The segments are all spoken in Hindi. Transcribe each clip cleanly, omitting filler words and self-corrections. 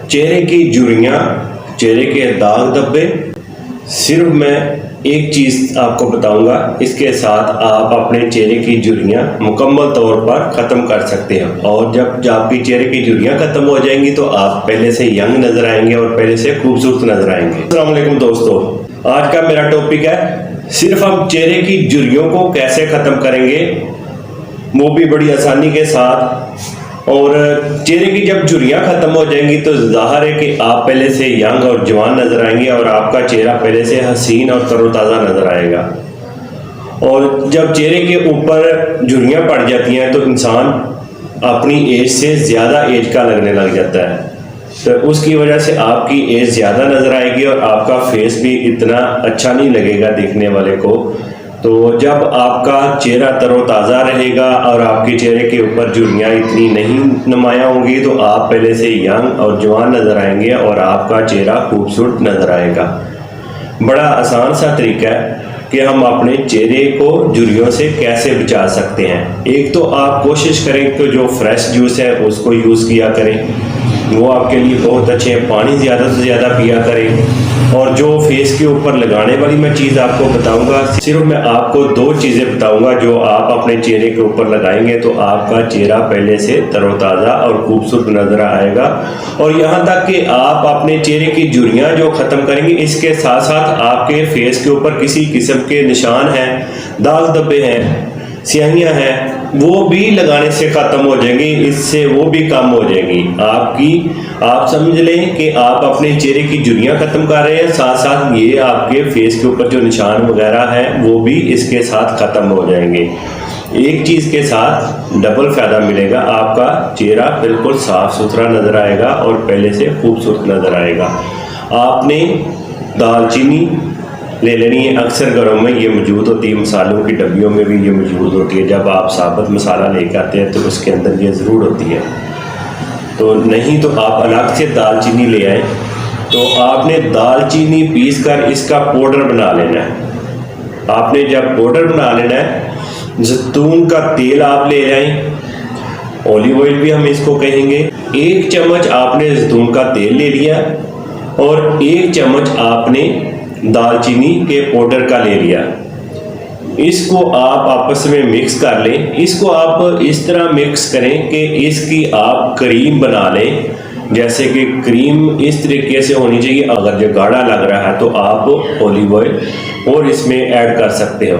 चेहरे की झुर्रियाँ, चेहरे के दाग धब्बे, सिर्फ मैं एक चीज़ आपको बताऊंगा, इसके साथ आप अपने चेहरे की झुर्रियाँ मुकम्मल तौर पर ख़त्म कर सकते हैं। और जब आपकी चेहरे की झुर्रियाँ ख़त्म हो जाएंगी तो आप पहले से यंग नज़र आएंगे और पहले से खूबसूरत नज़र आएंगे। अस्सलाम वालेकुम दोस्तों, आज का मेरा टॉपिक है सिर्फ हम चेहरे की झुर्रियों को कैसे ख़त्म करेंगे, वो भी बड़ी आसानी के साथ। और चेहरे की जब झुर्रियाँ ख़त्म हो जाएंगी तो जाहिर है कि आप पहले से यंग और जवान नज़र आएंगे और आपका चेहरा पहले से हसीन और तरोताज़ा नज़र आएगा। और जब चेहरे के ऊपर झुर्रियाँ पड़ जाती हैं तो इंसान अपनी एज से ज़्यादा एज का लगने लग जाता है, तो उसकी वजह से आपकी एज ज़्यादा नज़र आएगी और आपका फेस भी इतना अच्छा नहीं लगेगा देखने वाले को। तो जब आपका चेहरा तरोताज़ा रहेगा और आपके चेहरे के ऊपर झुर्रियाँ इतनी नहीं नुमायाँ होंगी तो आप पहले से यंग और जवान नज़र आएंगे और आपका चेहरा खूबसूरत नज़र आएगा। बड़ा आसान सा तरीका है कि हम अपने चेहरे को झुर्रियों से कैसे बचा सकते हैं। एक तो आप कोशिश करें कि जो फ्रेश जूस है उसको यूज़ किया करें, वो आपके लिए बहुत अच्छे हैं। पानी ज़्यादा से ज़्यादा पिया करें। और जो फेस के ऊपर लगाने वाली मैं चीज़ आपको बताऊंगा, सिर्फ मैं आपको दो चीज़ें बताऊंगा जो आप अपने चेहरे के ऊपर लगाएंगे तो आपका चेहरा पहले से तरोताज़ा और खूबसूरत नज़र आएगा। और यहाँ तक कि आप अपने चेहरे की झुर्रियाँ जो ख़त्म करेंगे, इसके साथ साथ आपके फेस के ऊपर किसी किस्म के निशान हैं, दाग धब्बे हैं, स्याहियाँ हैं, वो भी लगाने से ख़त्म हो जाएंगी, इससे वो भी कम हो जाएंगी आप समझ लें कि आप अपने चेहरे की झुर्रियाँ ख़त्म कर रहे हैं, साथ साथ ये आपके फेस के ऊपर जो निशान वगैरह हैं वो भी इसके साथ ख़त्म हो जाएंगे। एक चीज़ के साथ डबल फ़ायदा मिलेगा, आपका चेहरा बिल्कुल साफ़ सुथरा नज़र आएगा और पहले से खूबसूरत नज़र आएगा। आपने दालचीनी ले लेनी है, अक्सर घरों में ये मौजूद होती है, मसालों की डब्बियों में भी ये मौजूद होती है। जब आप साबुत मसाला लेकर आते हैं तो उसके अंदर ये ज़रूर होती है, तो नहीं तो आप अलग से दालचीनी ले आए। तो आपने दालचीनी पीस कर इसका पाउडर बना लेना है। आपने जब पाउडर बना लेना है, जैतून का तेल आप ले आए, ऑलिव ऑयल भी हम इसको कहेंगे। 1 चम्मच आपने जैतून का तेल ले लिया और 1 चम्मच आपने दालचीनी के पाउडर का ले लिया। इसको आप आपस में मिक्स कर लें। इसको आप इस तरह मिक्स करें कि इसकी आप क्रीम बना लें। जैसे कि क्रीम इस तरीके से होनी चाहिए, अगर जो गाढ़ा लग रहा है तो आप ऑलिव ऑयल और इसमें ऐड कर सकते हो।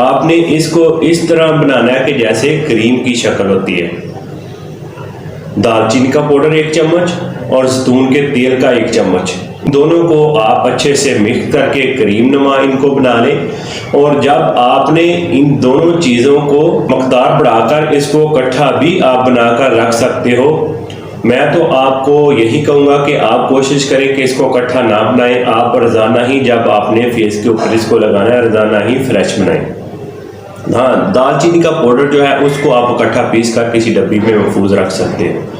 आपने इसको इस तरह बनाना है कि जैसे क्रीम की शक्ल होती है। दालचीनी का पाउडर 1 चम्मच और जैतून के तेल का 1 चम्मच, दोनों को आप अच्छे से मिक्स करके क्रीम नुमा इनको बना लें। और जब आपने इन दोनों चीज़ों को मकदार बढ़ाकर इसको इकट्ठा भी आप बनाकर रख सकते हो। मैं तो आपको यही कहूँगा कि आप कोशिश करें कि इसको इकट्ठा ना बनाएं, आप रोज़ाना ही जब आपने फेस के ऊपर इसको लगाना है रोज़ाना ही फ्रेश बनाएं। हाँ, दालचीनी का पाउडर जो है उसको आप इकट्ठा पीस कर किसी डब्बी में महफूज रख सकते हो।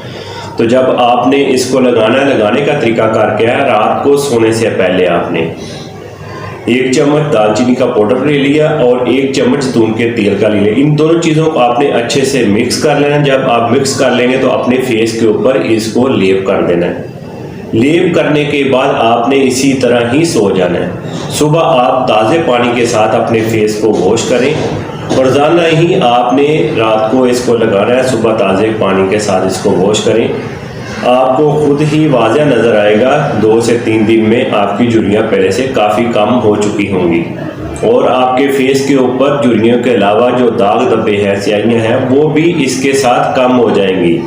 तो जब आपने इसको लगाने का तरीकाकार क्या है, रात को सोने से पहले आपने 1 चम्मच दालचीनी का पाउडर ले लिया और 1 चम्मच जैतून के तेल का ले लिया। इन दोनों चीज़ों को आपने अच्छे से मिक्स कर लेना। जब आप मिक्स कर लेंगे तो अपने फेस के ऊपर इसको लेप कर देना है। लेप करने के बाद आपने इसी तरह ही सो जाना है। सुबह आप ताज़े पानी के साथ अपने फेस को वॉश करें और रोज़ाना ही आपने रात को इसको लगाना है, सुबह ताज़े पानी के साथ इसको वॉश करें। आपको खुद ही वाज़ह नज़र आएगा 2 से 3 दिन में आपकी झुर्रियाँ पहले से काफ़ी कम हो चुकी होंगी और आपके फेस के ऊपर झुर्रियों के अलावा जो दाग धब्बे हैं, स्याहियाँ हैं, वो भी इसके साथ कम हो जाएंगी।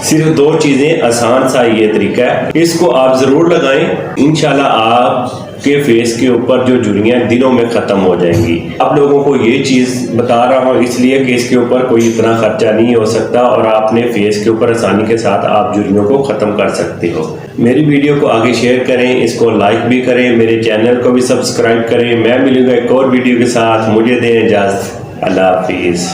सिर्फ 2 चीज़ें, आसान सा ये तरीका है, इसको आप ज़रूर लगाएं। इंशाल्लाह आपके फेस के ऊपर जो झुर्रियाँ दिनों में ख़त्म हो जाएंगी। आप लोगों को ये चीज़ बता रहा हूँ इसलिए कि इसके ऊपर कोई इतना खर्चा नहीं हो सकता और आपने फेस के ऊपर आसानी के साथ आप झुर्रियों को ख़त्म कर सकते हो। मेरी वीडियो को आगे शेयर करें, इसको लाइक भी करें, मेरे चैनल को भी सब्सक्राइब करें। मैं मिलूँगा एक और वीडियो के साथ, मुझे दें इजाज़त। अल्लाह हाफिज़।